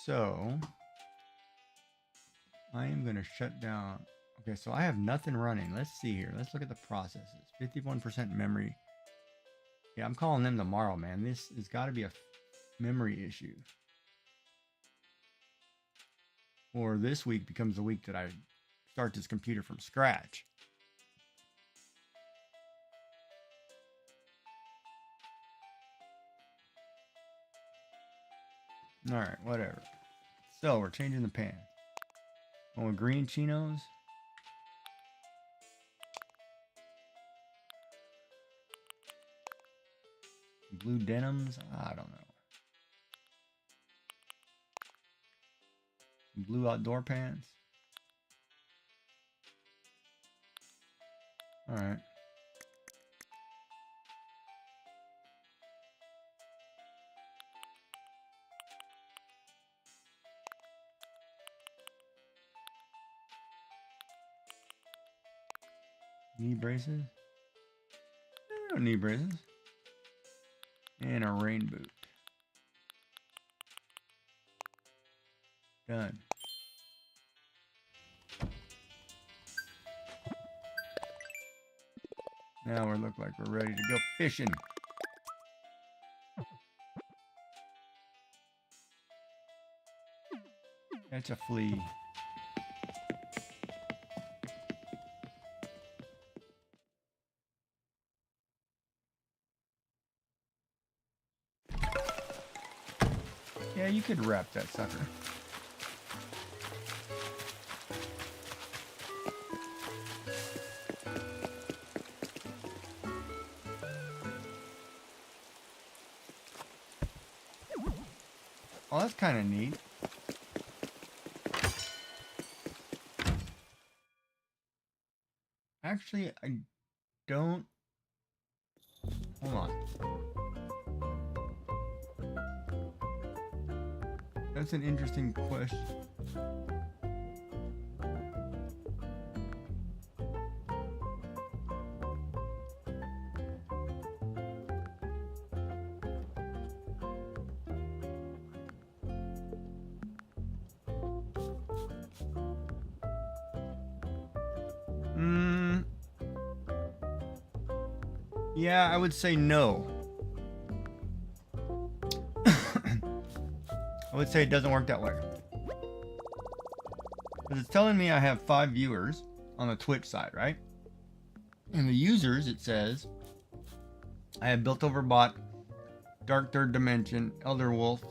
So I am going to shut down. Okay, so I have nothing running. Let's see here. Let's look at the processes. 51% memory. Yeah, I'm calling them tomorrow, man. This has got to be a memory issue. Or this week becomes the week that I start this computer from scratch. All right, whatever. So we're changing the pan. Going with green chinos. Blue denims. I don't know. Blue outdoor pants. All right. Knee braces. No knee braces. And a rain boot. Done. Now we look like we're ready to go fishing. Catch a flea. Yeah, you could wrap that sucker. Oh, that's kind of neat. Actually, I don't... Hold on. That's an interesting question. Yeah, I would say no. I would say it doesn't work that way. Because it's telling me I have 5 viewers on the Twitch side, right? And the users, it says, I have Built Over Bot, Dark Third Dimension, Elder Wolf,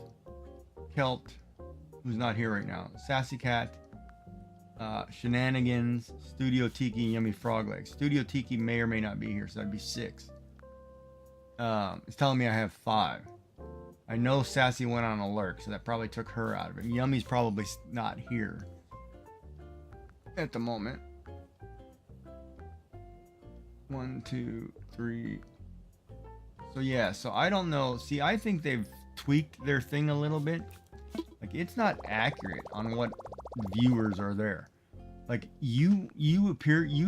Kelt, who's not here right now, Sassy Cat, Shenanigans, Studio Tiki, and Yummy Frog Legs. Studio Tiki may or may not be here, so that'd be 6. It's telling me I have 5. I know Sassy went on a lurk, so that probably took her out of it. Yummy's probably not here at the moment. 1, 2, 3. So yeah, so I don't know. See, I think they've tweaked their thing a little bit. Like, it's not accurate on what viewers are there. Like, you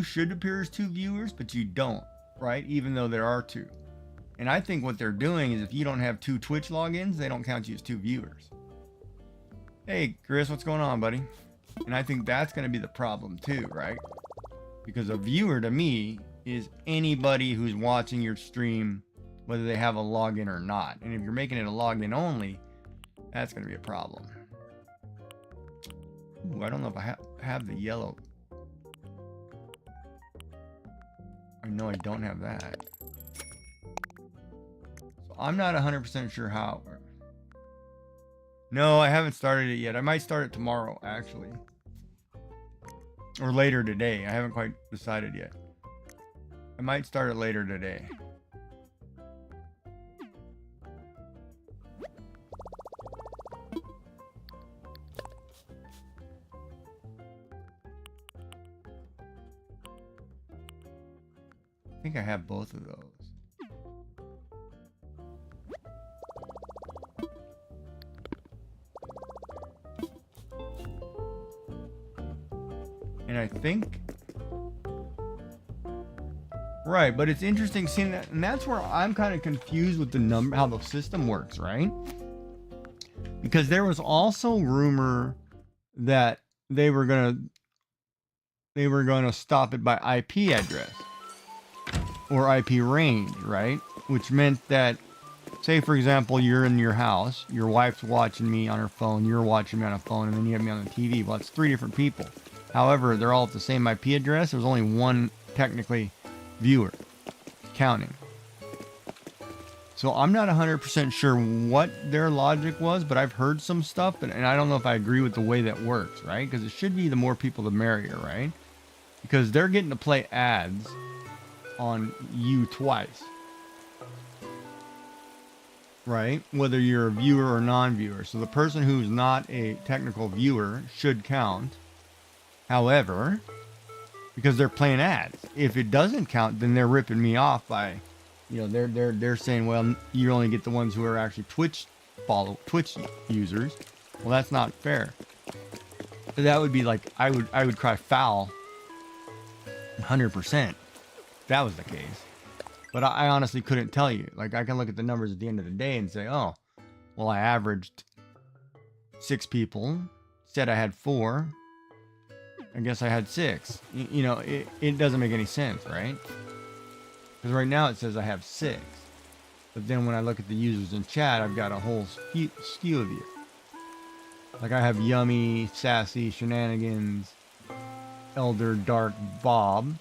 should appear as 2 viewers, but you don't, right? Even though there are 2. And I think what they're doing is if you don't have 2 Twitch logins, they don't count you as 2 viewers. Hey, Chris, what's going on, buddy? And I think that's going to be the problem too, right? Because a viewer to me is anybody who's watching your stream, whether they have a login or not. And if you're making it a login only, that's going to be a problem. Ooh, I don't know if I have the yellow. I know I don't have that. I'm not 100% sure how. No, I haven't started it yet. I might start it tomorrow, actually. Or later today. I haven't quite decided yet. I might start it later today. I think I have both of those. And I think, right, but it's interesting seeing that, and that's where I'm kind of confused with the number, how the system works, right? because there was also rumor that they were gonna stop it by IP address or IP range, right? Which meant that, say for example, you're in your house, your wife's watching me on her phone, you're watching me on a phone, and then you have me on the TV. Well, it's 3 different people. However, they're all at the same IP address. There's only one technically viewer counting. So I'm not 100% sure what their logic was, but I've heard some stuff, and I don't know if I agree with the way that works, right? Because it should be the more people, the merrier, right? Because they're getting to play ads on you twice, right? Whether you're a viewer or non-viewer. So the person who's not a technical viewer should count. However, because they're playing ads, if it doesn't count, then they're ripping me off by, you know, they're saying, well, you only get the ones who are actually Twitch users. Well, that's not fair. So that would be like, I would cry foul 100% if that was the case. But I honestly couldn't tell you. Like, I can look at the numbers at the end of the day and say, oh, well, I averaged 6 people, said I had 4. I guess I had 6. You know, it doesn't make any sense, right? Because right now it says I have 6. But then when I look at the users in chat, I've got a whole skew of you. Like I have Yummy, Sassy, Shenanigans, Elder, Dark, Bob.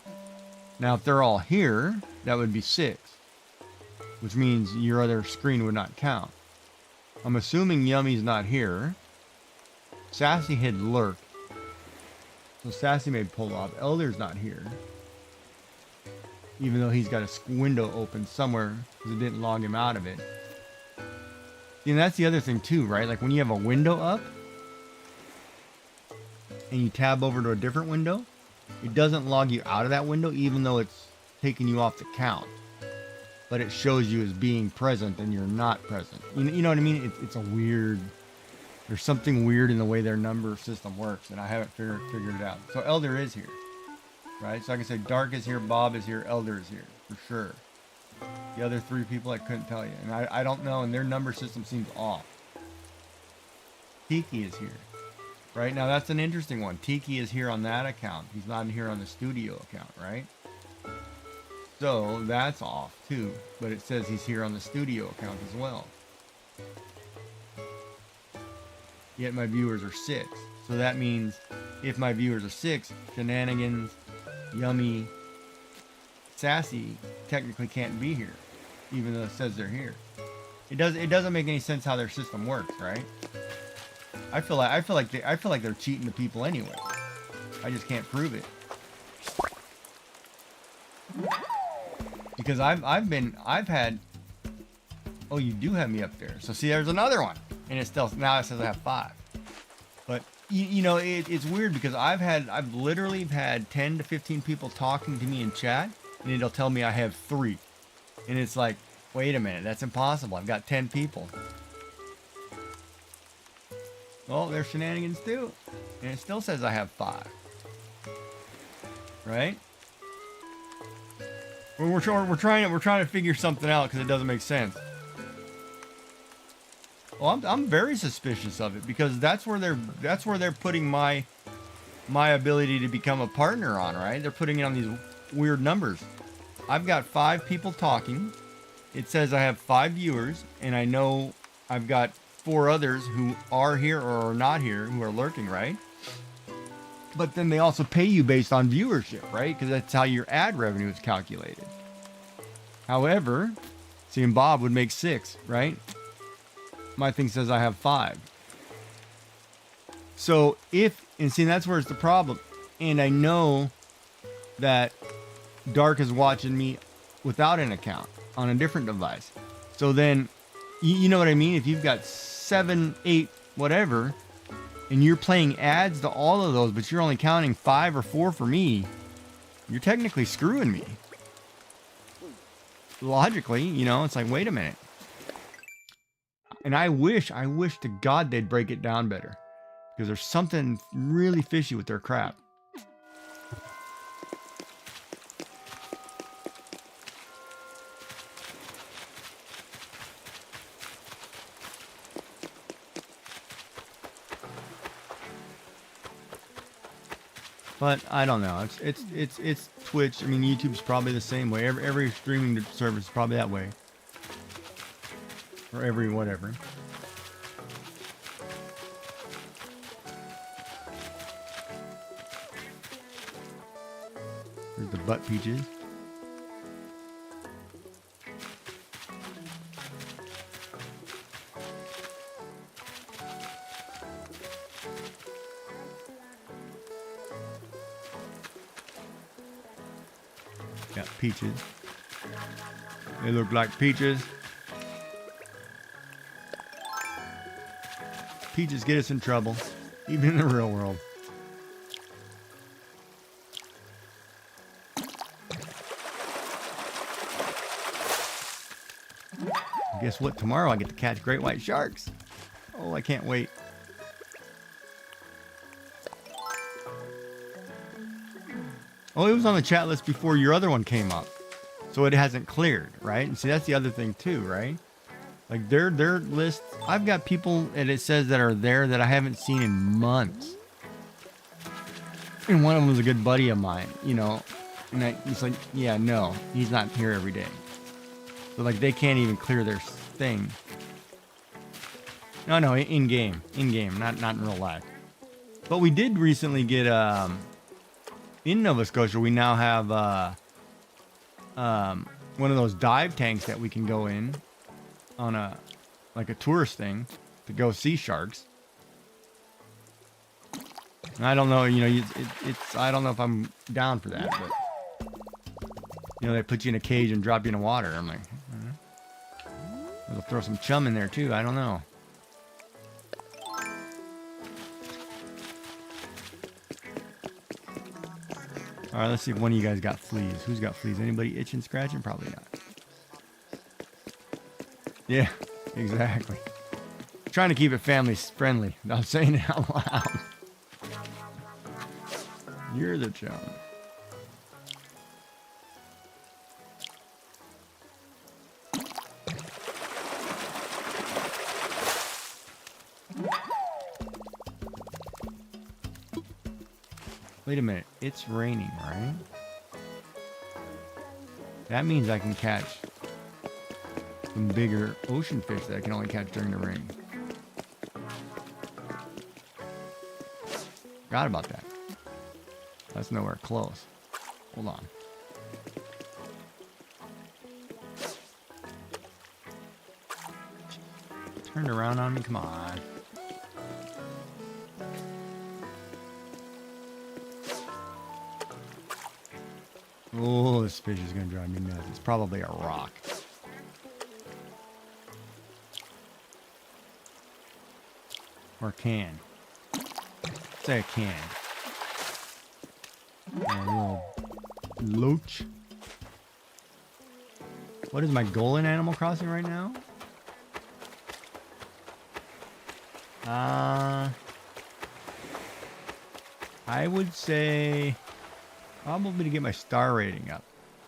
Now if they're all here, that would be 6. Which means your other screen would not count. I'm assuming Yummy's not here. Sassy hit Lurk. So Sassy may pull off. Elder's not here. Even though he's got a window open somewhere because it didn't log him out of it. See, and that's the other thing too, right? Like when you have a window up and you tab over to a different window, it doesn't log you out of that window even though it's taking you off the count. But it shows you as being present and you're not present. You know what I mean? It's a weird... There's something weird in the way their number system works, and I haven't figured it out. So Elder is here, right? So I can say Dark is here, Bob is here, Elder is here, for sure. The other 3 people I couldn't tell you, and I don't know, and their number system seems off. Tiki is here, right? Now that's an interesting one. Tiki is here on that account. He's not here on the studio account, right? So that's off too, but it says he's here on the studio account as well. Yet my viewers are 6. So that means if my viewers are 6, Shenanigans, Yummy, Sassy technically can't be here, even though it says they're here. It doesn't make any sense how their system works, right? I feel like they're cheating the people anyway. I just can't prove it. Because I've had. Oh, you do have me up there. So see, there's another one. And it still, now it says I have 5. But, you know, it's weird because I've literally had 10 to 15 people talking to me in chat, and it'll tell me I have 3. And it's like, wait a minute, that's impossible. I've got 10 people. Oh, there's Shenanigans too. And it still says I have 5. Right? We're trying to figure something out because it doesn't make sense. Well, I'm very suspicious of it because that's where they're putting my ability to become a partner on, right? They're putting it on these weird numbers. I've got 5 people talking. It says I have 5 viewers, and I know I've got 4 others who are here or are not here who are lurking, right? But then they also pay you based on viewership, right? Because that's how your ad revenue is calculated. However, seeing Bob would make 6, right? My thing says I have 5. So and see, that's where it's the problem. And I know that Dark is watching me without an account on a different device. So then, you know what I mean? If you've got 7, 8, whatever, and you're playing ads to all of those, but you're only counting 5 or 4 for me, you're technically screwing me. Logically, you know, it's like, wait a minute. And I wish to God they'd break it down better. Because there's something really fishy with their crap. But I don't know. It's Twitch. I mean, YouTube's probably the same way. Every streaming service is probably that way. Or every whatever. There's the butt peaches. Got peaches. They look like peaches. Peaches get us in trouble, even in the real world. Guess what? Tomorrow I get to catch great white sharks. Oh, I can't wait. Oh, it was on the chat list before your other one came up. So it hasn't cleared, right? And see, that's the other thing too, right? Like their list, I've got people that it says that are there that I haven't seen in months. And one of them was a good buddy of mine, you know. And it's like, yeah, no, he's not here every day. So like they can't even clear their thing. No, in game, not in real life. But we did recently get in Nova Scotia. We now have one of those dive tanks that we can go in on a tourist thing to go see sharks. And I don't know, you know, it's I don't know if I'm down for that, but you know, they put you in a cage and drop you in the water. I'm like, they'll throw some chum in there too. I don't know. All right, let's see if one of you guys got fleas. Who's got fleas? Anybody itching, scratching? Probably not. Yeah, exactly. Trying to keep it family friendly. I'm saying it out loud. You're the chum. Wait a minute. It's raining, right? That means I can catch some bigger ocean fish that I can only catch during the rain. Forgot about that. That's nowhere close. Hold on. Turned around on me? Come on. Oh, this fish is going to drive me nuts. It's probably a rock. Or can. Say a can. A little loach. What is my goal in Animal Crossing right now? I would say probably to get my star rating up,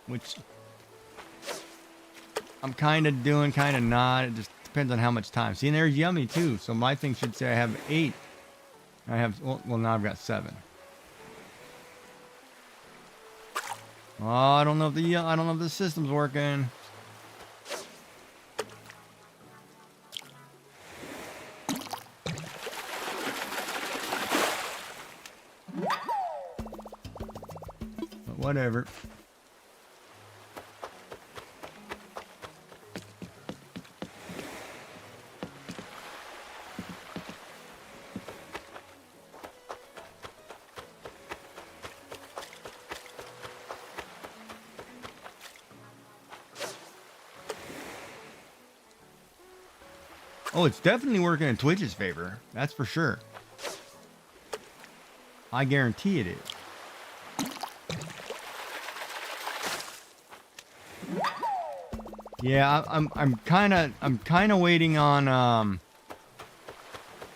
which I'm kind of doing, kind of not. It just depends on how much time. See, and there's Yummy too. So my thing should say I have 8. I have, well, now I've got 7. Oh, I don't know if the system's working. But whatever. Oh, it's definitely working in Twitch's favor. That's for sure. I guarantee it is. Yeah, I'm kind of waiting on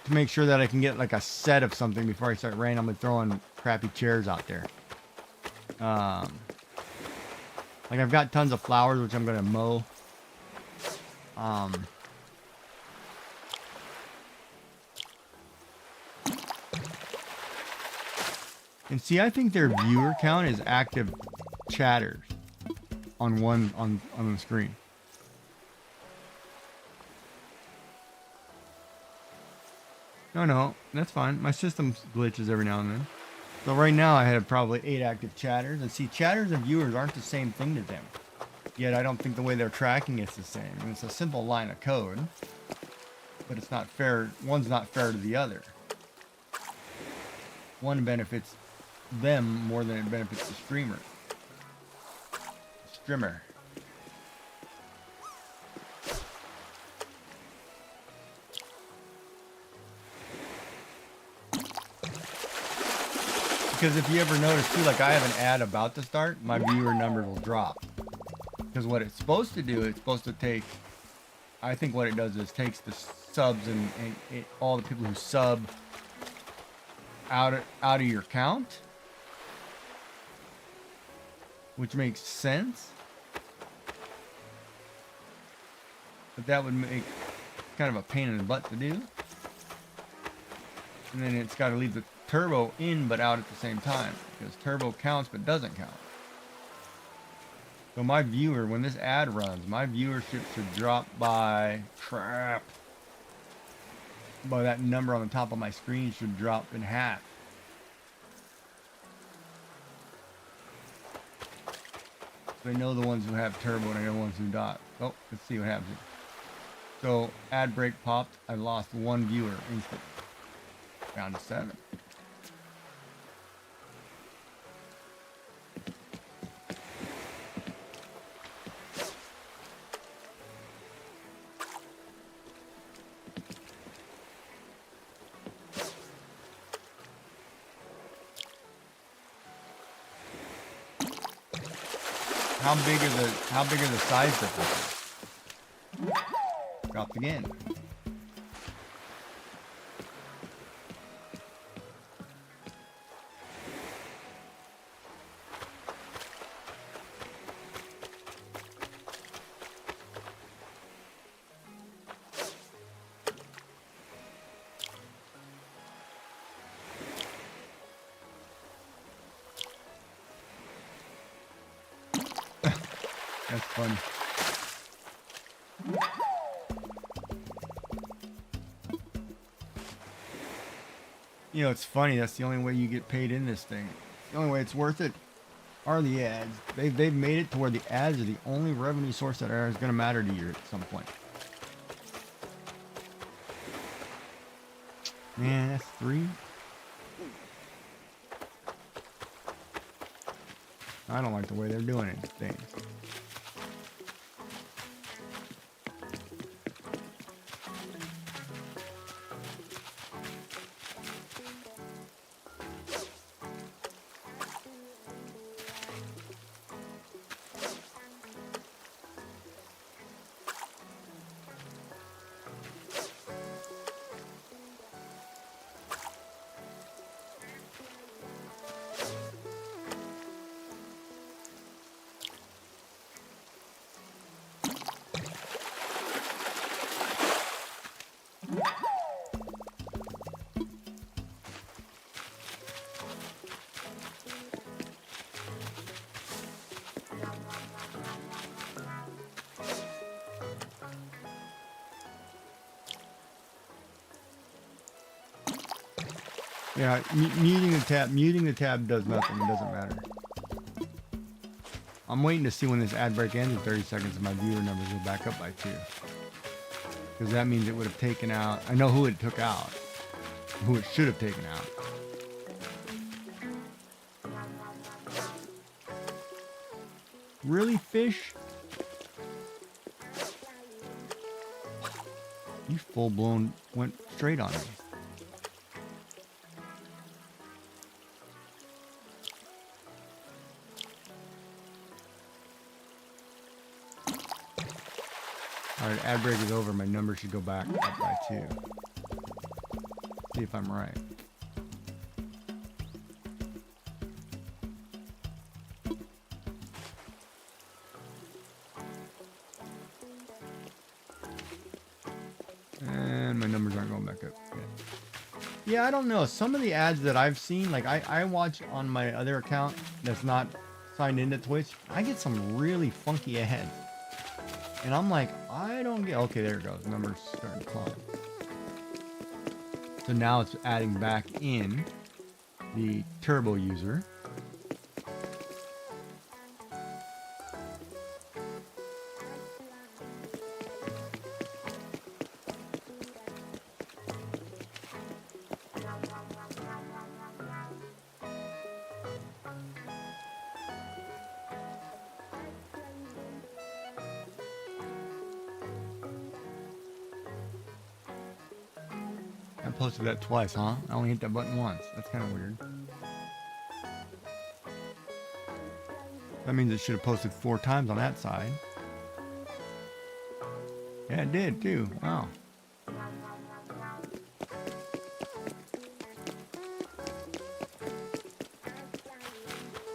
to make sure that I can get like a set of something before I start randomly throwing crappy chairs out there. Like I've got tons of flowers which I'm gonna mow. And see, I think their viewer count is active chatters on on the screen. No, that's fine. My system glitches every now and then. So right now I have probably 8 active chatters. And see, chatters and viewers aren't the same thing to them. Yet I don't think the way they're tracking it's the same. And it's a simple line of code. But it's not fair. One's not fair to the other. One benefits them more than it benefits the streamer. Streamer. Because if you ever notice too, like I have an ad about to start, my viewer numbers will drop. Because what it's supposed to do, it's supposed to take, I think what it does is takes the subs and all the people who sub out of your count, which makes sense. But that would make kind of a pain in the butt to do. And then it's got to leave the turbo in but out at the same time, because turbo counts but doesn't count. So my viewer, when this ad runs, my viewership should drop by that number on the top of my screen should drop in half. So I know the ones who have turbo and I know the ones who don't. Oh, let's see what happens here. So ad break popped. I lost 1 viewer instantly. Down to 7. How big are the size differences? Dropped again. That's funny. You know, it's funny. That's the only way you get paid in this thing. The only way it's worth it are the ads. They've made it to where the ads are the only revenue source that is going to matter to you at some point. Man, that's 3. I don't like the way they're doing it. Things. Yeah, muting the tab does nothing. It doesn't matter. I'm waiting to see when this ad break ends in 30 seconds and my viewer numbers will back up by 2. Because that means it would have taken out, I know who it took out. Who it should have taken out. Really, fish? You full-blown went straight on me. Alright, ad break is over. My number should go back up by 2. See if I'm right. And my numbers aren't going back up yet. Yeah, I don't know. Some of the ads that I've seen, like I watch on my other account that's not signed into Twitch, I get some really funky ads. And I'm like, I don't get... Okay, there it goes. Numbers starting to climb. So now it's adding back in the turbo user. I posted that twice, huh? I only hit that button once. That's kind of weird. That means it should have posted 4 times on that side. Yeah, it did too. Wow.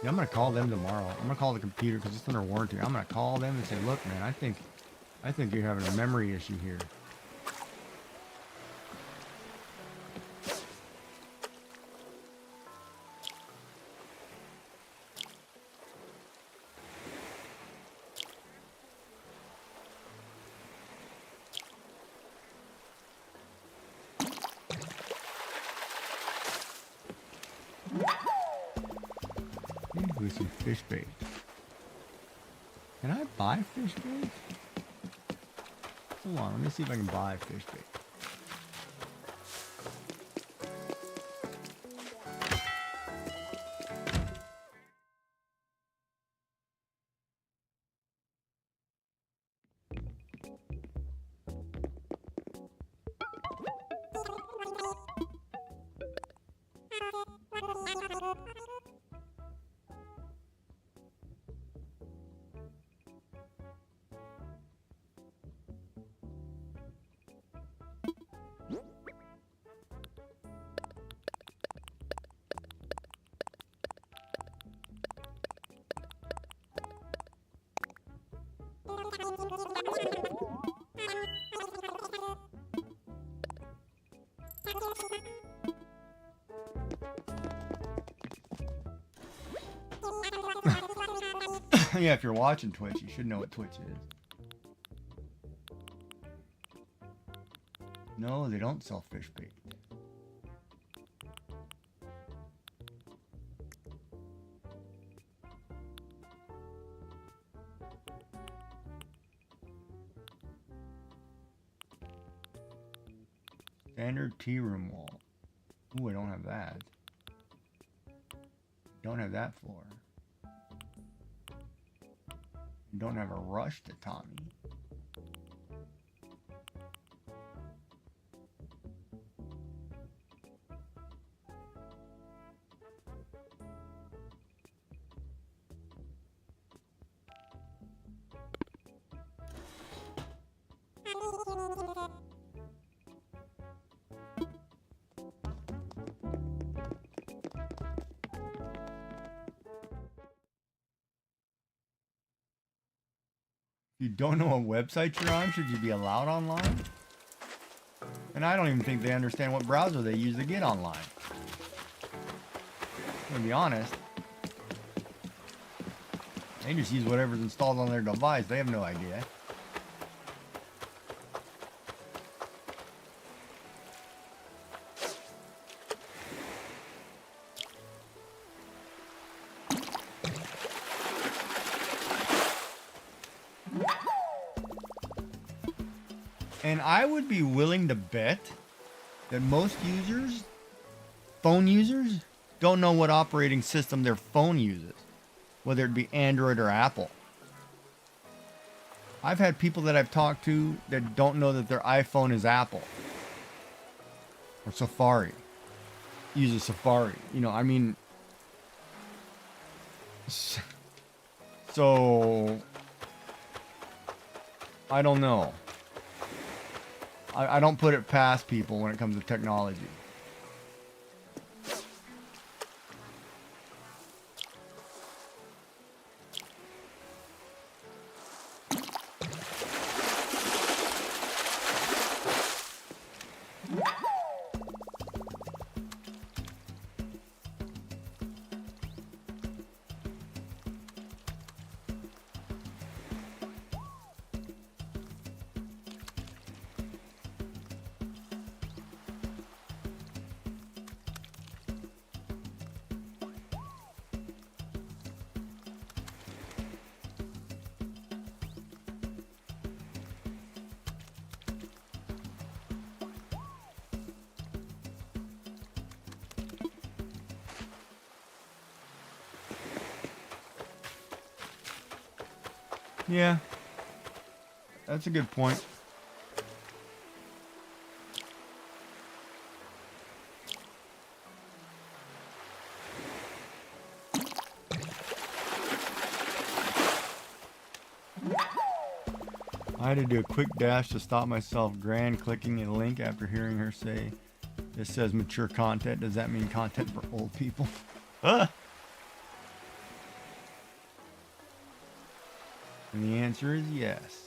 Yeah, I'm gonna call them tomorrow. I'm gonna call the computer because it's under warranty. I'm gonna call them and say, look, man, I think you're having a memory issue here. With some fish bait. Can I buy fish bait? Hold on, let me see if I can buy fish bait. Yeah, if you're watching Twitch, you should know what Twitch is. No, they don't sell fish bait. Standard tea room wall. Ooh, I don't have that. Don't have that floor. Don't have a rush to Tommy. You don't know what website you're on? Should you be allowed online? And I don't even think they understand what browser they use to get online. To be honest. They just use whatever's installed on their device. They have no idea. And I would be willing to bet that most users, phone users, don't know what operating system their phone uses, whether it be Android or Apple. I've had people that I've talked to that don't know that their iPhone is Apple or Safari. Uses Safari. You know, I mean, so I don't know. I don't put it past people when it comes to technology. Yeah. That's a good point. I had to do a quick dash to stop myself grand clicking a link after hearing her say, "This says mature content. Does that mean content for old people?" And the answer is yes.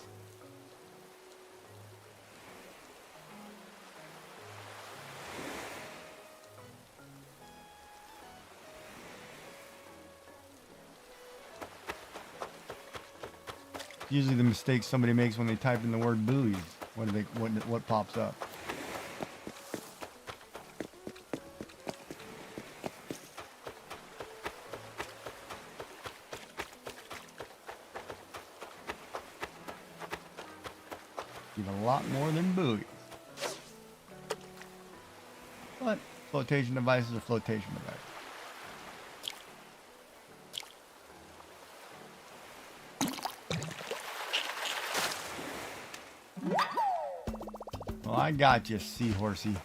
Usually the mistake somebody makes when they type in the word buoys. What pops up? Even a lot more than buoys. But flotation devices are flotation devices. Well, I got you, seahorsey.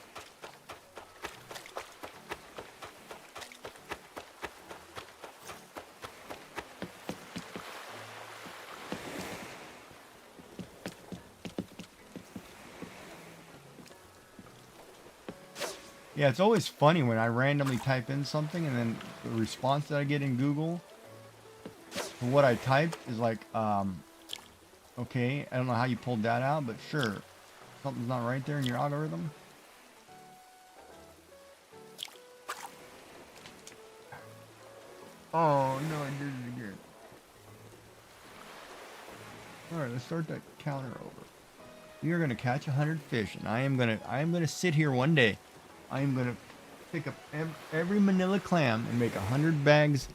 Yeah, it's always funny when I randomly type in something and then the response that I get in Google for what I typed is like, okay, I don't know how you pulled that out, but sure. Something's not right there in your algorithm. Oh, no, I did it again. Alright, let's start that counter over. We are going to catch 100 fish, and I am going to sit here one day. I am going to pick up every manila clam and make 100 bags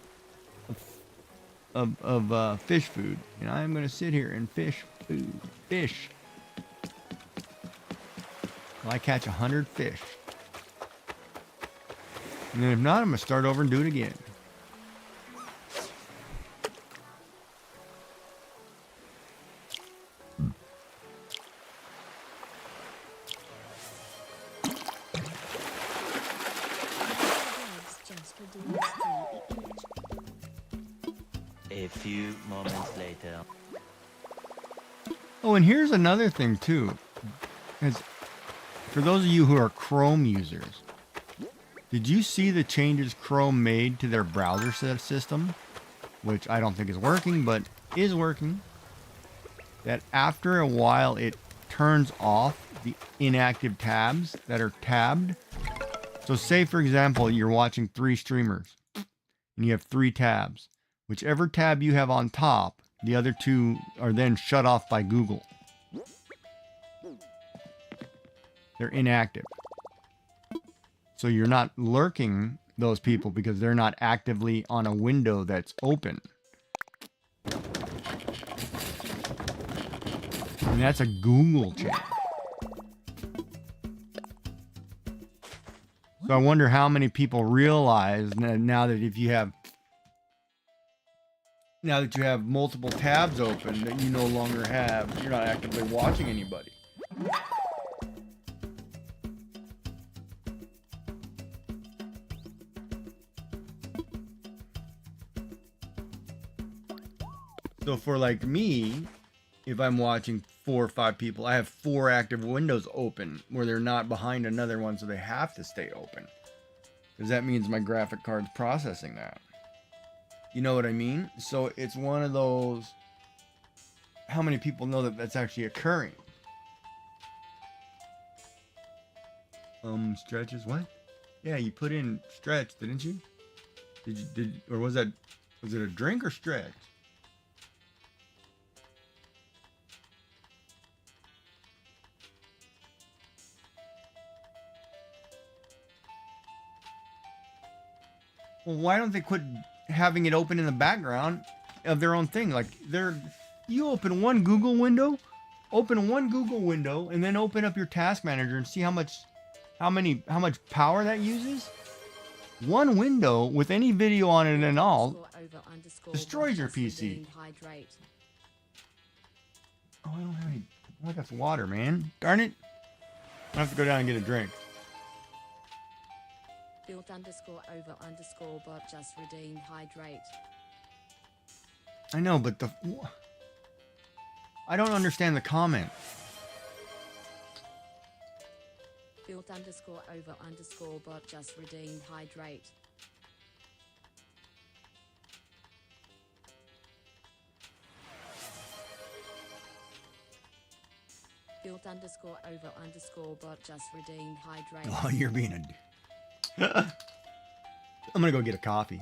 of fish food. And I am going to sit here and fish food. Fish. Well, I catch 100 fish. And then if not, I'm going to start over and do it again. A few moments later. Oh, and here's another thing too. Is for those of you who are Chrome users, did you see the changes Chrome made to their browser system? Which I don't think is working, but is working. That after a while it turns off the inactive tabs that are tabbed. So say for example, you're watching 3 streamers and you have 3 tabs. Whichever tab you have on top, the other 2 are then shut off by Google. They're inactive. So you're not lurking those people because they're not actively on a window that's open. And that's a Google change. So I wonder how many people realize now that if you have multiple tabs open that you no longer have, you're not actively watching anybody. So for like me, if I'm watching 4 or 5 people, I have 4 active windows open where they're not behind another one, so they have to stay open. Because that means my graphic card's processing that. You know what I mean? So it's one of those, how many people know that that's actually occurring? Stretches, what? Yeah, you put in stretch, didn't you? Or was it a drink or stretch? Well, why don't they quit having it open in the background of their own thing? Like you open one Google window, and then open up your task manager and see how much power that uses. One window with any video on it and all destroys your PC. Oh, I don't have any. Oh, I got some water, man. Darn it. I have to go down and get a drink. Built underscore over underscore bot just redeemed hydrate. I know, but I don't understand the comment. Built underscore over underscore bot just redeemed hydrate. Built underscore over underscore bot just redeemed hydrate. Oh, you're being a... I'm gonna go get a coffee.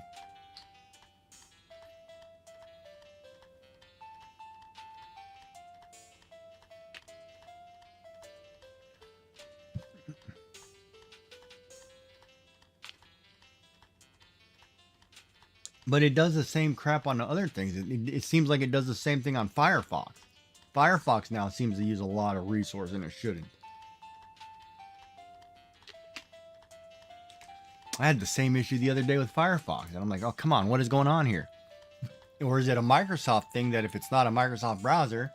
But it does the same crap on the other things. It seems like it does the same thing on Firefox. Firefox now seems to use a lot of resource and it shouldn't. I had the same issue the other day with Firefox. And I'm like, oh, come on, what is going on here? Or is it a Microsoft thing that if it's not a Microsoft browser,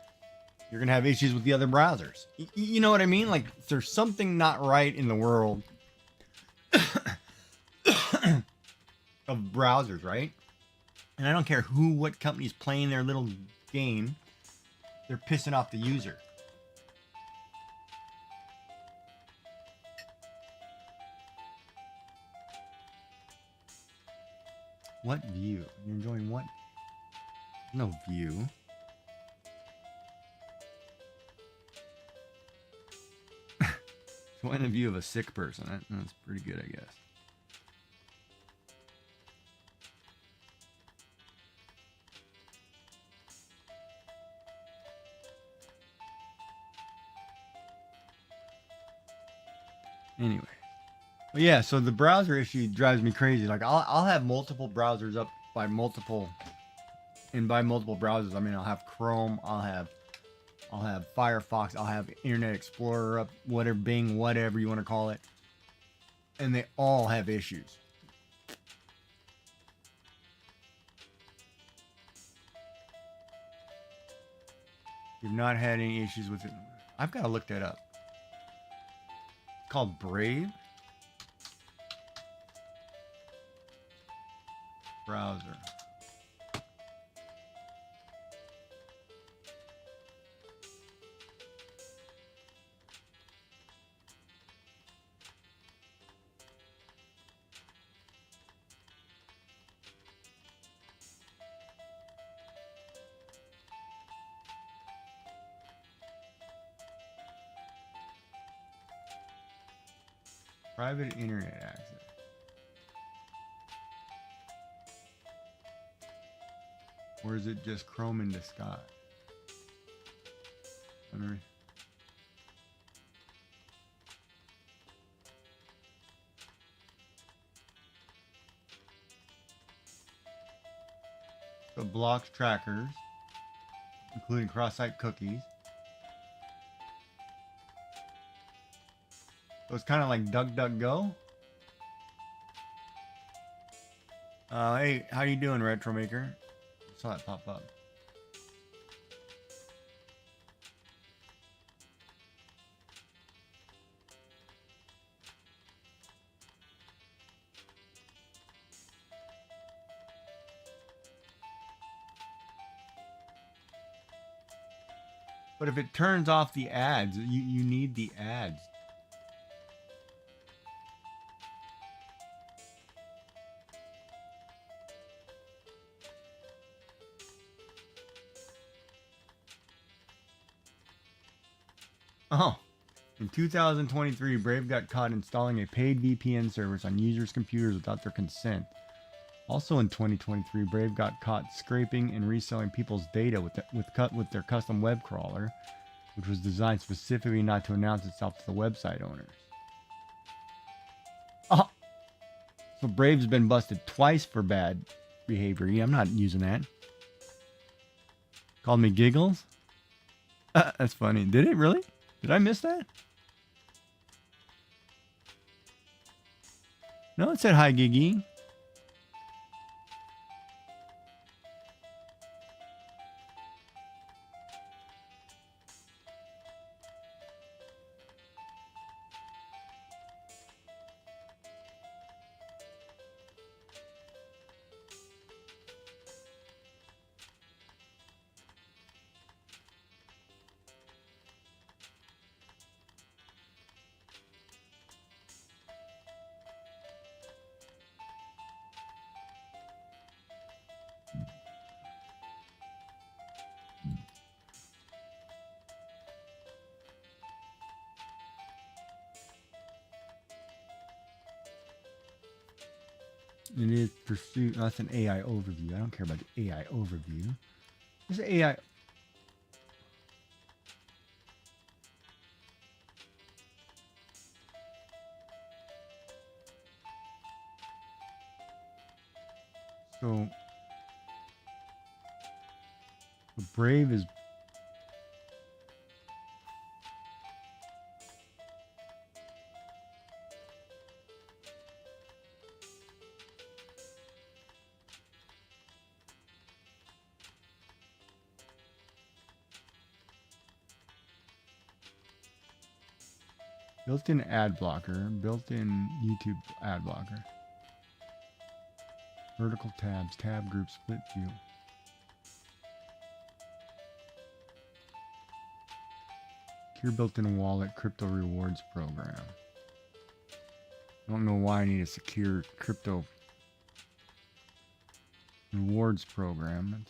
you're going to have issues with the other browsers? You know what I mean? Like, there's something not right in the world of browsers, right? And I don't care what company's playing their little game. They're pissing off the user. What view? You're enjoying what? No view. Point of view of a sick person. That's pretty good, I guess. Anyway. But yeah, so the browser issue drives me crazy. Like I'll have multiple browsers up by multiple, and by multiple browsers I mean I'll have Chrome, I'll have Firefox, I'll have Internet Explorer up, whatever, Bing, whatever you want to call it. And they all have issues. You've not had any issues with it. I've got to look that up. It's called Brave. Browser. Private internet access. Or is it just Chrome in disguise? So blocks trackers, including cross-site cookies. So it's kind of like DuckDuckGo. Hey, how you doing, Retro Maker? I saw that pop up. But if it turns off the ads, you need the ads. Oh, in 2023, Brave got caught installing a paid VPN service on users' computers without their consent. Also in 2023, Brave got caught scraping and reselling people's data with their custom web crawler, which was designed specifically not to announce itself to the website owners. Oh, so Brave's been busted twice for bad behavior. Yeah, I'm not using that. Called me Giggles? That's funny. Did it really? Did I miss that? No, it said hi, Gigi. It is pursuit. Oh, that's an AI overview. I don't care about the AI overview. This AI. So the Brave is built-in ad blocker, built-in YouTube ad blocker. Vertical tabs, tab group, split view. Secure built-in wallet, crypto rewards program. I don't know why I need a secure crypto rewards program.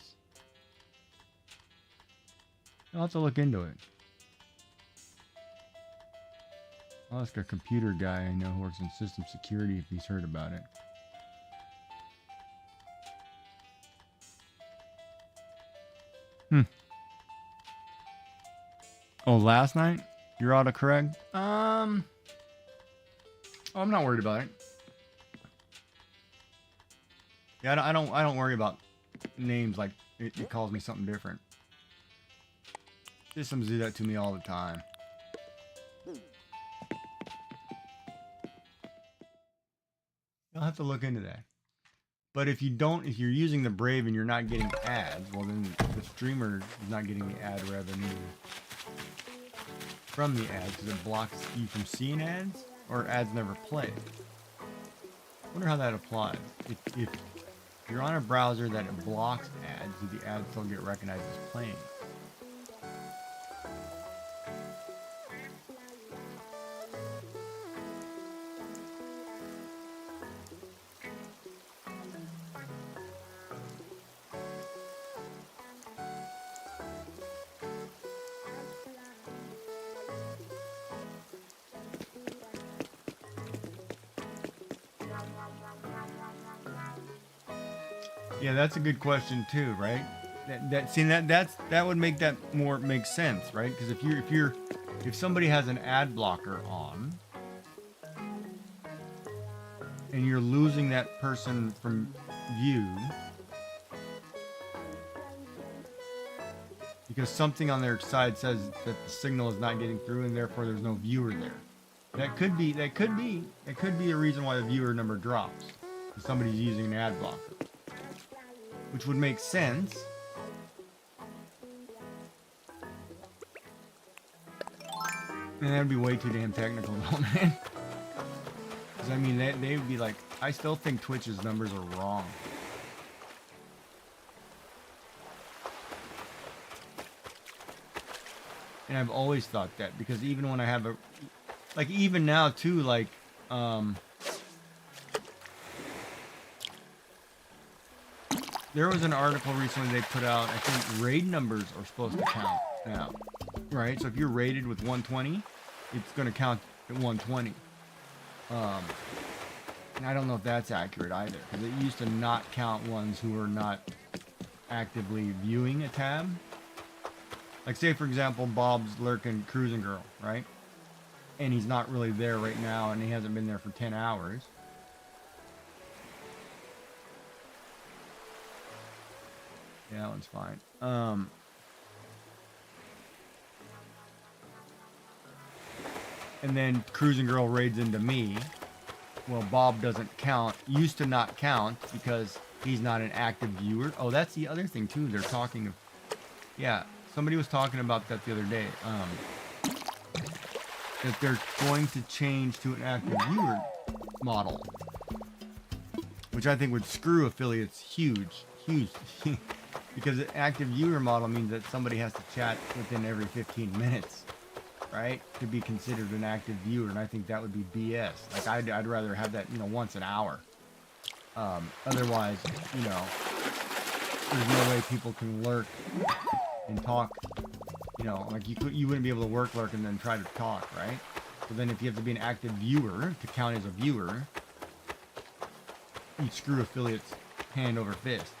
I'll have to look into it. I'll ask a computer guy I know who works in system security if he's heard about it. Oh, last night? You're autocorrect? I'm not worried about it. Yeah, I don't worry about names like it calls me something different. Systems do that to me all the time. I'll have to look into that. But if you're using the Brave and you're not getting ads, well then the streamer is not getting the ad revenue from the ads because it blocks you from seeing ads or ads never play. I wonder how that applies. If you're on a browser that it blocks ads, do the ads still get recognized as playing? Yeah, that's a good question too, right? That would make that more make sense, right? Because if somebody has an ad blocker on and you're losing that person from view because something on their side says that the signal is not getting through and therefore there's no viewer there. That could be a reason why the viewer number drops. Because somebody's using an ad blocker. Which would make sense. And that'd be way too damn technical though, man. Because I mean, they would be like, I still think Twitch's numbers are wrong. And I've always thought that because even when I have like even now too, like, there was an article recently they put out, I think raid numbers are supposed to count now, right? So if you're rated with 120, it's going to count at 120. And I don't know if that's accurate either, because it used to not count ones who were not actively viewing a tab. Like say, for example, Bob's lurking Cruising Girl, right? And he's not really there right now, and he hasn't been there for 10 hours. Yeah, that one's fine. And then Cruising Girl raids into me. Well, Bob doesn't count. Used to not count because he's not an active viewer. Oh, that's the other thing too. They're talking of. Yeah, somebody was talking about that the other day. That they're going to change to an active viewer model, which I think would screw affiliates huge. Because an active viewer model means that somebody has to chat within every 15 minutes, right? To be considered an active viewer, and I think that would be BS. Like, I'd rather have that, once an hour. Otherwise, there's no way people can lurk and talk. Like you wouldn't be able to lurk and then try to talk, right? So then if you have to be an active viewer to count as a viewer, you'd screw affiliates hand over fist.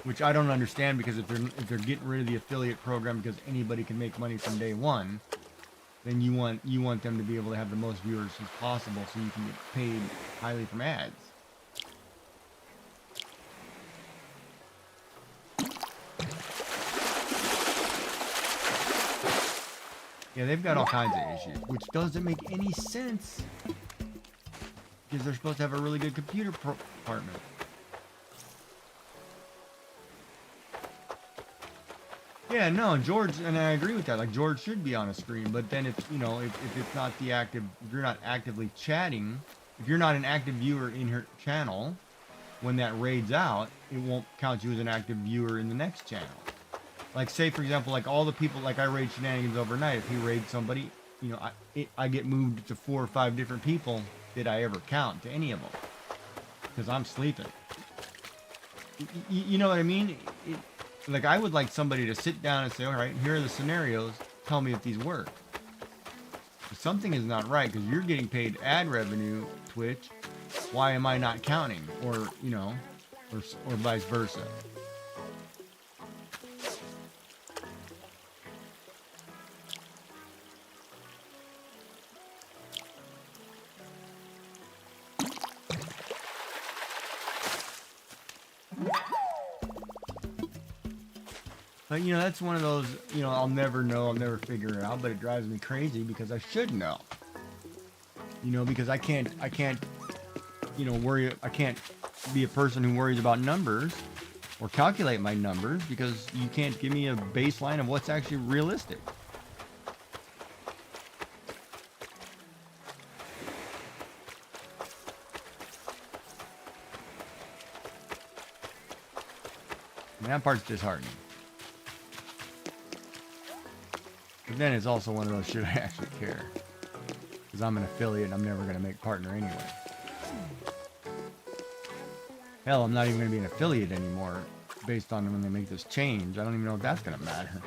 Which I don't understand, because if they're getting rid of the affiliate program because anybody can make money from day one, then you want them to be able to have the most viewers as possible so you can get paid highly from ads. Yeah, they've got all kinds of issues, which doesn't make any sense, because they're supposed to have a really good computer department. Yeah, no, George, and I agree with that. Like, George should be on a screen, but then if it's not the active, if you're not actively chatting, if you're not an active viewer in her channel, when that raid's out, it won't count you as an active viewer in the next channel. Like, say, for example, like all the people, like I raid Shenanigans overnight, if he raids somebody, I get moved to 4 or 5 different people. Did I ever count to any of them? Because I'm sleeping. You know what I mean? Like, I would like somebody to sit down and say, all right, here are the scenarios. Tell me if these work. If something is not right, because you're getting paid ad revenue, Twitch. Why am I not counting? Or, or vice versa. But, that's one of those, I'll never know, I'll never figure it out, but it drives me crazy because I should know. Because I can't, worry, I can't be a person who worries about numbers or calculate my numbers, because you can't give me a baseline of what's actually realistic. And that part's disheartening. But then it's also one of those, should I actually care? Because I'm an affiliate and I'm never going to make partner anyway. Hell, I'm not even going to be an affiliate anymore based on when they make this change. I don't even know if that's going to matter.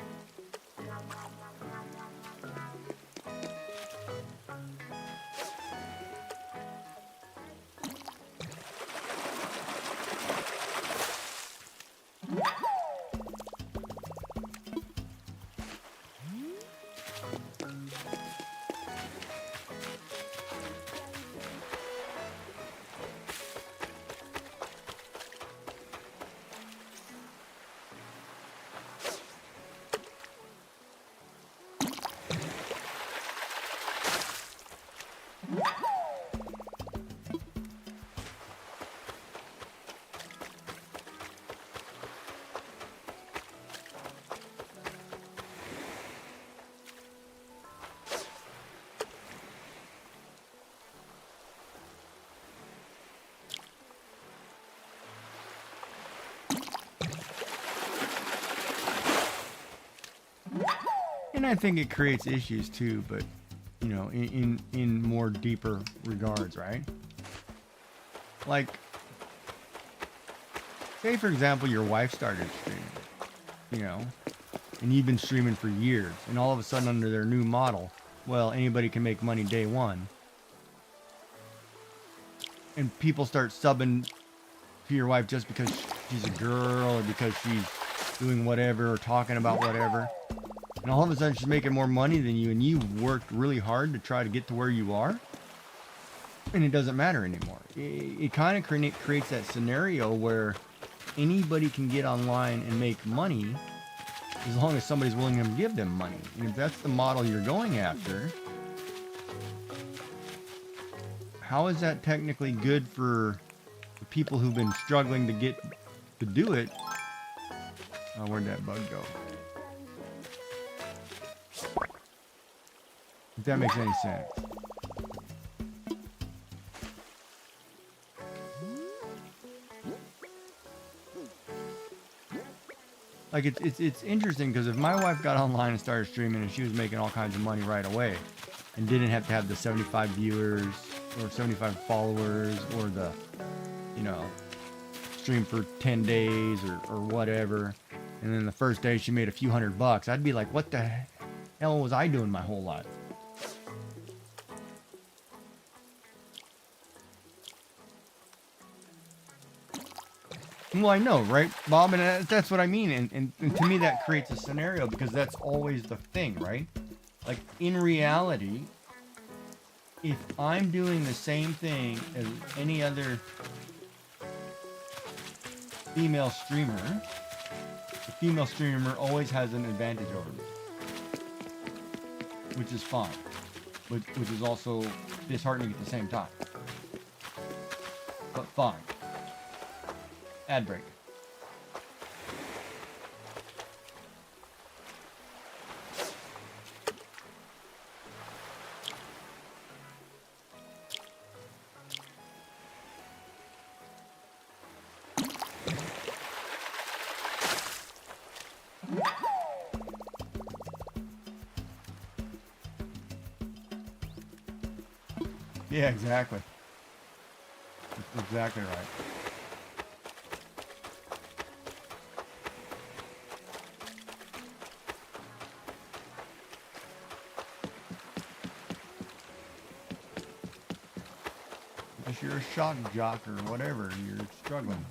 And I think it creates issues too, but in more deeper regards, right? Like, say for example, your wife started streaming, and you've been streaming for years, and all of a sudden under their new model, well, anybody can make money day one. And people start subbing to your wife just because she's a girl, or because she's doing whatever, or talking about whatever. And all of a sudden she's making more money than you, and you've worked really hard to try to get to where you are, and it doesn't matter anymore. It kind of creates that scenario where anybody can get online and make money as long as somebody's willing to give them money. And if that's the model you're going after, how is that technically good for the people who've been struggling to do it? Oh, where'd that bug go? If that makes any sense. Like, it's interesting, because if my wife got online and started streaming and she was making all kinds of money right away and didn't have to have the 75 viewers or 75 followers, or the stream for 10 days or whatever, and then the first day she made a few $100, I'd be like, what the hell was I doing my whole life? Well, I know, right, Bob? And that's what I mean. And to me, that creates a scenario because that's always the thing, right? Like, in reality, if I'm doing the same thing as any other female streamer, the female streamer always has an advantage over me, which is fine, which is also disheartening at the same time. But fine. Ad break. Yeah, exactly. That's exactly right. If you're a shock jock or whatever, you're struggling.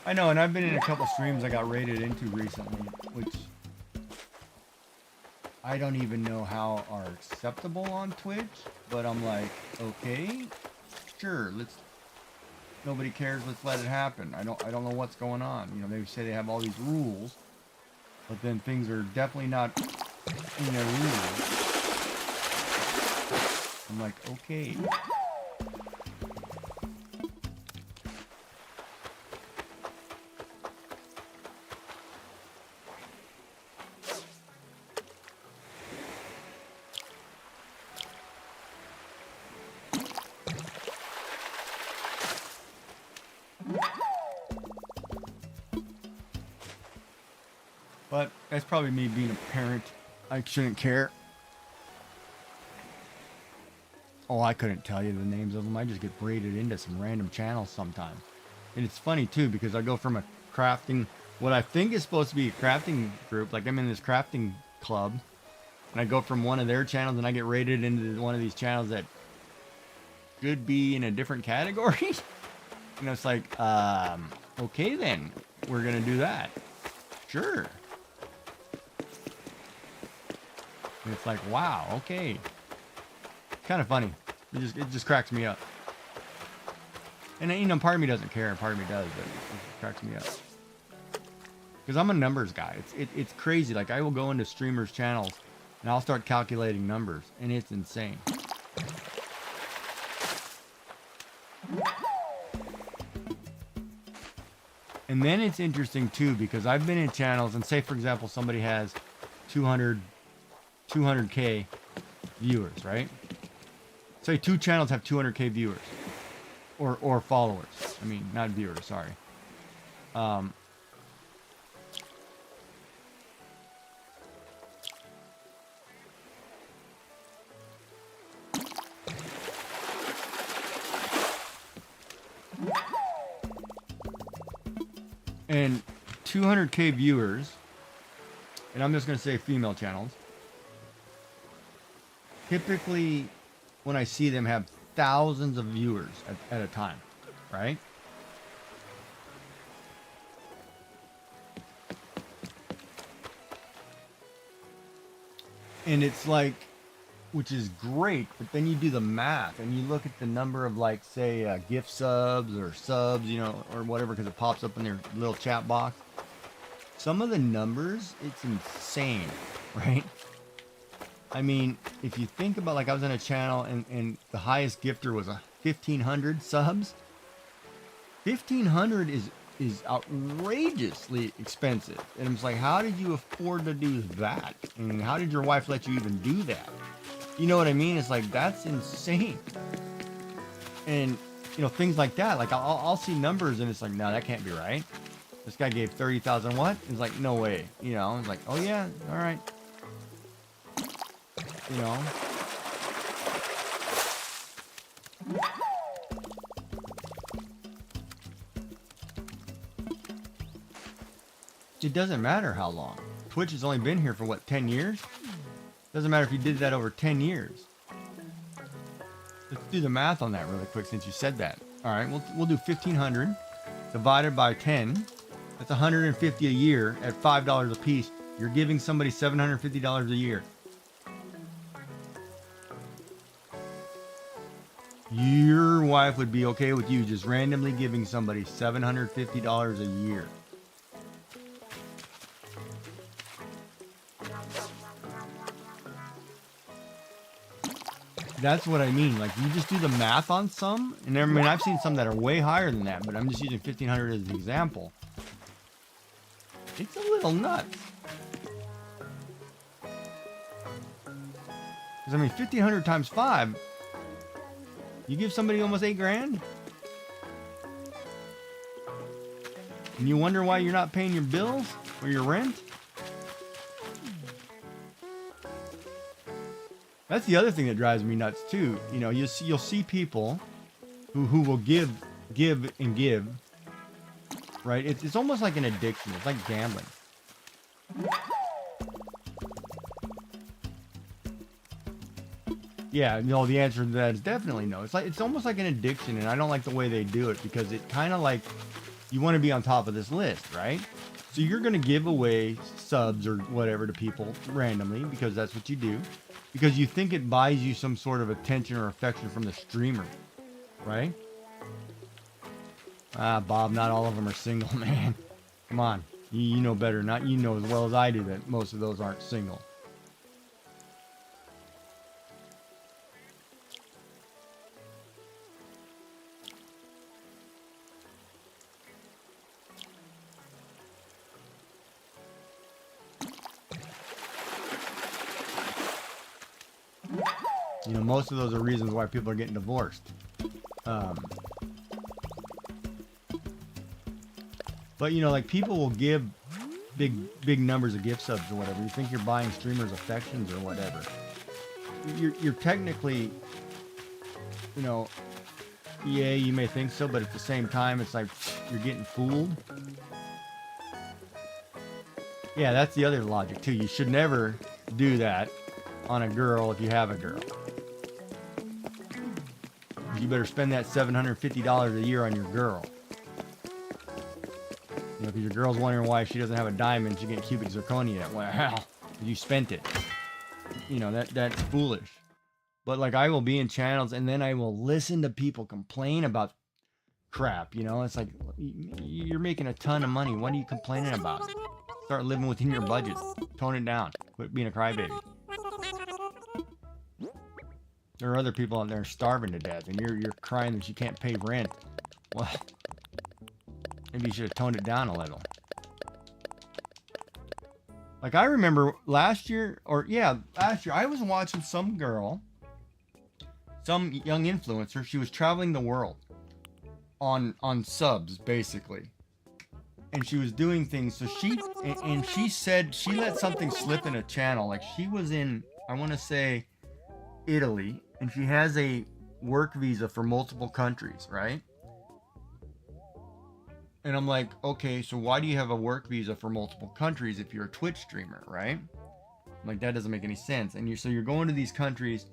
I know, and I've been in a couple streams I got raided into recently, which I don't even know how are acceptable on Twitch, but I'm like, okay, sure, nobody cares, let's let it happen. I don't know what's going on. You know, they say they have all these rules, but then things are definitely not in their rules. I'm like, okay. But that's probably me being a parent. I shouldn't care. Oh, I couldn't tell you the names of them. I just get braided into some random channels sometimes. And it's funny too, because I go from a crafting, what I think is supposed to be a crafting group, like I'm in this crafting club, and I go from one of their channels and I get raided into one of these channels that should be in a different category. You know, it's like, okay then, we're gonna do that. Sure. And it's like, wow, okay. Kind of funny. It just cracks me up. And you know, part of me doesn't care, and part of me does, but it cracks me up. Because I'm a numbers guy. It's crazy. Like, I will go into streamers' channels and I'll start calculating numbers, and it's insane. And then it's interesting too, because I've been in channels, and say for example somebody has 200k viewers, right? Say two channels have 200k viewers or followers. I mean, not viewers, sorry. And 200k viewers, and I'm just going to say female channels, typically when I see them have thousands of viewers at a time, right? And it's like, which is great, but then you do the math and you look at the number of, like, say, gift subs or subs, you know, or whatever, because it pops up in their little chat box. Some of the numbers, it's insane, right? I mean, if you think about, like, I was on a channel and the highest gifter was 1,500 subs. 1,500 is outrageously expensive. And it's like, how did you afford to do that? And how did your wife let you even do that? You know what I mean? It's like, that's insane. And, you know, things like that. Like, I'll see numbers and it's like, no, that can't be right. This guy gave 30,000 what? It's like, no way. You know, it's like, oh yeah, all right. You know? It doesn't matter how long. Twitch has only been here for what, 10 years? Doesn't matter if you did that over 10 years. Let's do the math on that really quick since you said that. All right, we'll do 1,500 divided by 10. That's 150 a year at $5 a piece. You're giving somebody $750 a year. Your wife would be okay with you just randomly giving somebody $750 a year. That's what I mean. Like, you just do the math on some, and I mean, I've seen some that are way higher than that, but I'm just using 1,500 as an example. It's a little nuts. Because, I mean, 1,500 times 5, you give somebody almost $8,000? And you wonder why you're not paying your bills or your rent? That's the other thing that drives me nuts too. You know, you'll see people who will give, right? It's almost like an addiction. It's like gambling. Yeah, no, the answer to that is definitely no. It's almost like an addiction, and I don't like the way they do it because it kind of like you want to be on top of this list, right? So you're going to give away subs or whatever to people randomly because that's what you do. Because you think it buys you some sort of attention or affection from the streamer, right? Ah, Bob, not all of them are single, man. Come on, you know better. Not you know as well as I do that most of those aren't single. You know, most of those are reasons why people are getting divorced. But, you know, like, people will give big numbers of gift subs or whatever. You think you're buying streamers' affections or whatever. You're technically, you know, yeah, you may think so, but at the same time, it's like you're getting fooled. Yeah, that's the other logic, too. You should never do that on a girl if you have a girl. You better spend that $750 a year on your girl. You know, because your girl's wondering why she doesn't have a diamond, she getting cubic zirconia. Wow, you spent it. You know, that's foolish. But like, I will be in channels and then I will listen to people complain about crap. You know, it's like, you're making a ton of money. What are you complaining about? Start living within your budget. Tone it down. Quit being a crybaby. There are other people out there starving to death, and you're crying that you can't pay rent. Well, maybe you should have toned it down a little. Like, I remember last year, I was watching some girl, some young influencer. She was traveling the world on subs, basically. And she was doing things. So she said she let something slip in a channel. Like, she was in, I want to say, Italy, and she has a work visa for multiple countries, right? And I'm like, okay, so why do you have a work visa for multiple countries if you're a Twitch streamer, right? I'm like, that doesn't make any sense. And you're going to these countries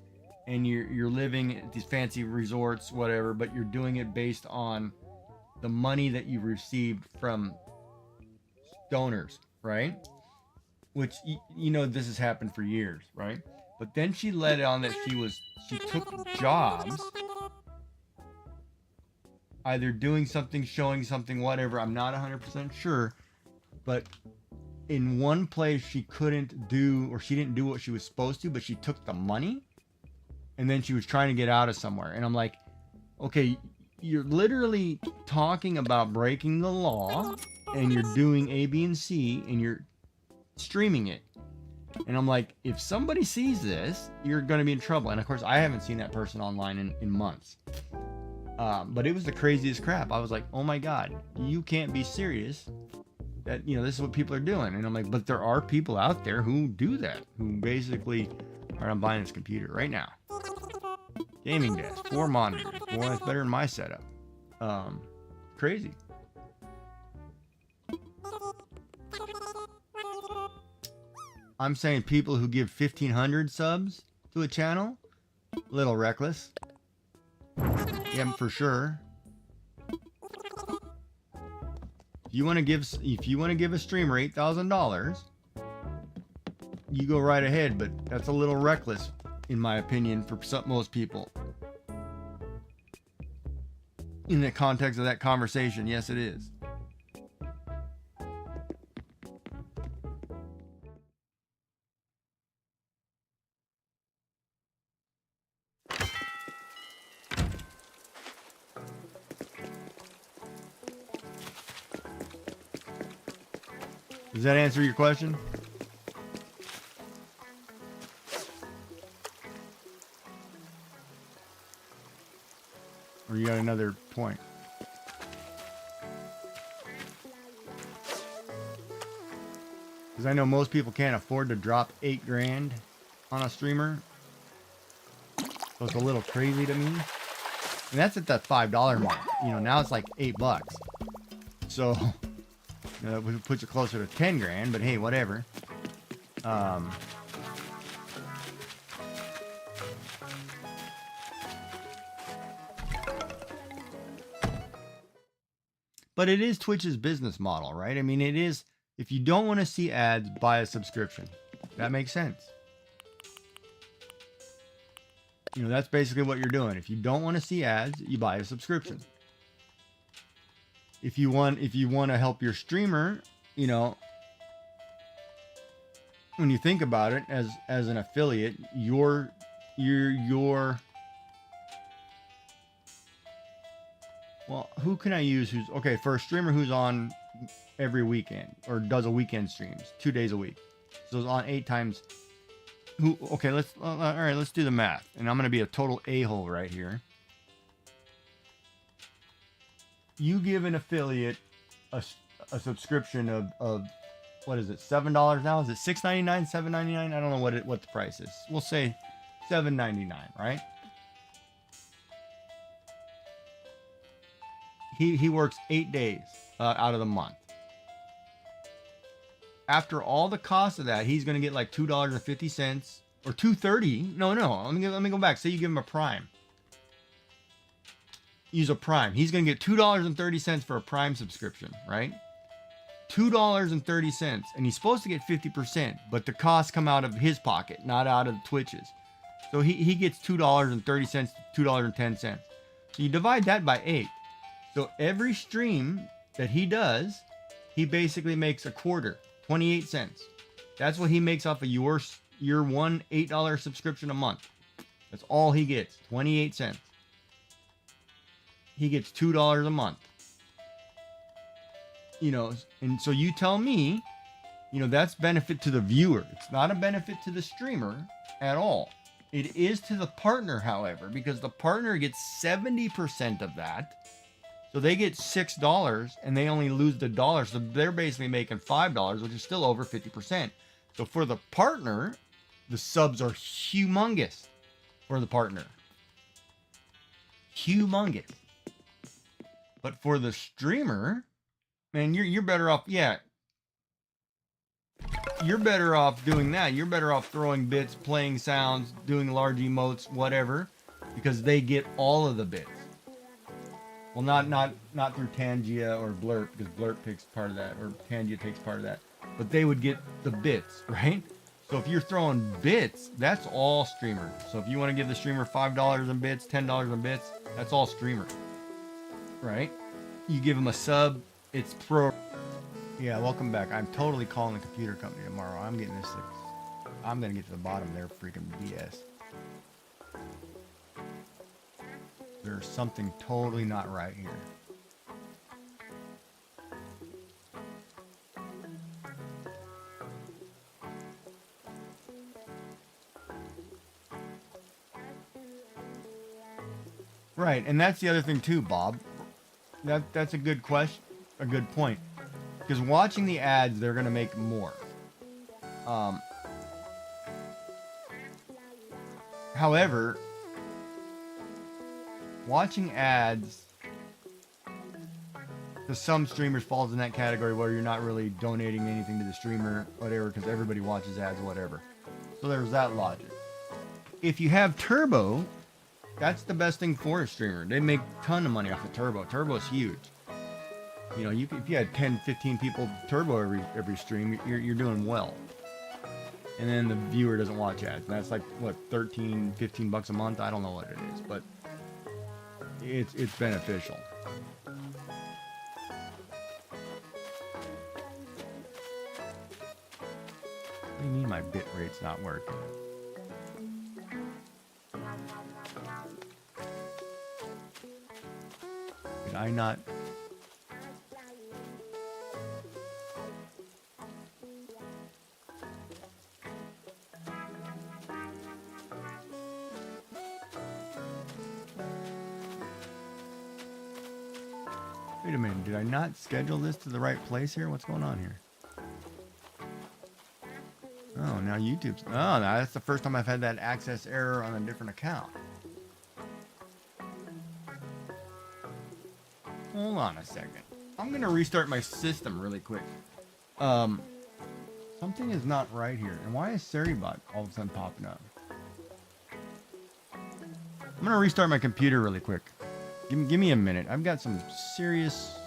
and you're living at these fancy resorts, whatever, but you're doing it based on the money that you received from donors, right? Which, you know, this has happened for years, right? But then she let it on that she took jobs, either doing something, showing something, whatever. I'm not 100% sure. But in one place she couldn't do, or she didn't do what she was supposed to, but she took the money. And then she was trying to get out of somewhere. And I'm like, okay, you're literally talking about breaking the law, and you're doing A, B, and C, and you're streaming it. And I'm like, if somebody sees this, you're going to be in trouble. And of course, I haven't seen that person online in months. But it was the craziest crap. I was like, oh my God, you can't be serious that, you know, this is what people are doing. And I'm like, but there are people out there who do that, who basically, all right, I'm buying this computer right now. Gaming desk, 4 monitors. Boy, that's better than my setup. Crazy. I'm saying people who give 1,500 subs to a channel, a little reckless. Yeah, for sure. If you want to give a streamer $8,000, you go right ahead, but that's a little reckless, in my opinion, for most people. In the context of that conversation, yes, it is. Does that answer your question? Or you got another point? Because I know most people can't afford to drop $8 grand on a streamer. So it's a little crazy to me. And that's at that $5 mark. You know, now it's like $8. So it puts it closer to 10 grand, but hey, whatever. But it is Twitch's business model, right? I mean, it is, if you don't want to see ads, buy a subscription. That makes sense. You know, that's basically what you're doing. If you don't want to see ads, you buy a subscription. If you want to help your streamer, you know, when you think about it as an affiliate, your well, who can I use who's okay for a streamer who's on every weekend or does a weekend streams 2 days a week, so it's on 8 times. Who? Okay, all right, let's do the math, and I'm gonna be a total a-hole right here. You give an affiliate a subscription of what is it, $7 now? Is it $6.99, $7.99? I don't know what the price is. We'll say $7.99, right? He works 8 days out of the month. After all the cost of that, he's gonna get like $2.50 or $2.30. No. Let me go back. Say you give him a Prime. Use a Prime. He's gonna get $2.30 for a Prime subscription, right? $2.30, and he's supposed to get 50%, but the costs come out of his pocket, not out of Twitch's. So he gets $2.30 to $2.10. So you divide that by 8. So every stream that he does, he basically makes a quarter, 28 cents. That's what he makes off of your one $8 subscription a month. That's all he gets, 28 cents. He gets $2 a month. You know, and so you tell me, you know, that's benefit to the viewer. It's not a benefit to the streamer at all. It is to the partner, however, because the partner gets 70% of that. So they get $6 and they only lose the dollar. So they're basically making $5, which is still over 50%. So for the partner, the subs are humongous for the partner. Humongous. But for the streamer, man, you're better off. Yeah. You're better off doing that. You're better off throwing bits, playing sounds, doing large emotes, whatever, because they get all of the bits. Well, not through Tangia or Blurp, because Blurp takes part of that, or Tangia takes part of that. But they would get the bits, right? So if you're throwing bits, that's all streamer. So if you want to give the streamer $5 in bits, $10 in bits, that's all streamer, right? You give them a sub, it's pro. Yeah, welcome back. I'm totally calling the computer company tomorrow. I'm getting this. I'm gonna get to the bottom of their freaking BS. There's something totally not right here. Right, and that's the other thing too, Bob. That's a good question, a good point. Because watching the ads, they're gonna make more. However, watching ads Because some streamers falls in that category where you're not really donating anything to the streamer, whatever, because everybody watches ads, whatever. So there's that logic. If you have turbo, that's the best thing for a streamer. They make a ton of money off of turbo. Turbo is huge. You know, if you had 10, 15 people turbo every stream, you're doing well. And then the viewer doesn't watch ads. And that's like, what, 13, 15 bucks a month? I don't know what it is, but it's beneficial. What do you mean my bit rate's not working? Did I not? Wait a minute, did I not schedule this to the right place here? What's going on here? Oh, now YouTube's... Oh, now that's the first time I've had that access error on a different account. Hold on a second. I'm going to restart my system really quick. Something is not right here. And why is Seribot all of a sudden popping up? I'm going to restart my computer really quick. Give me a minute. I've got some serious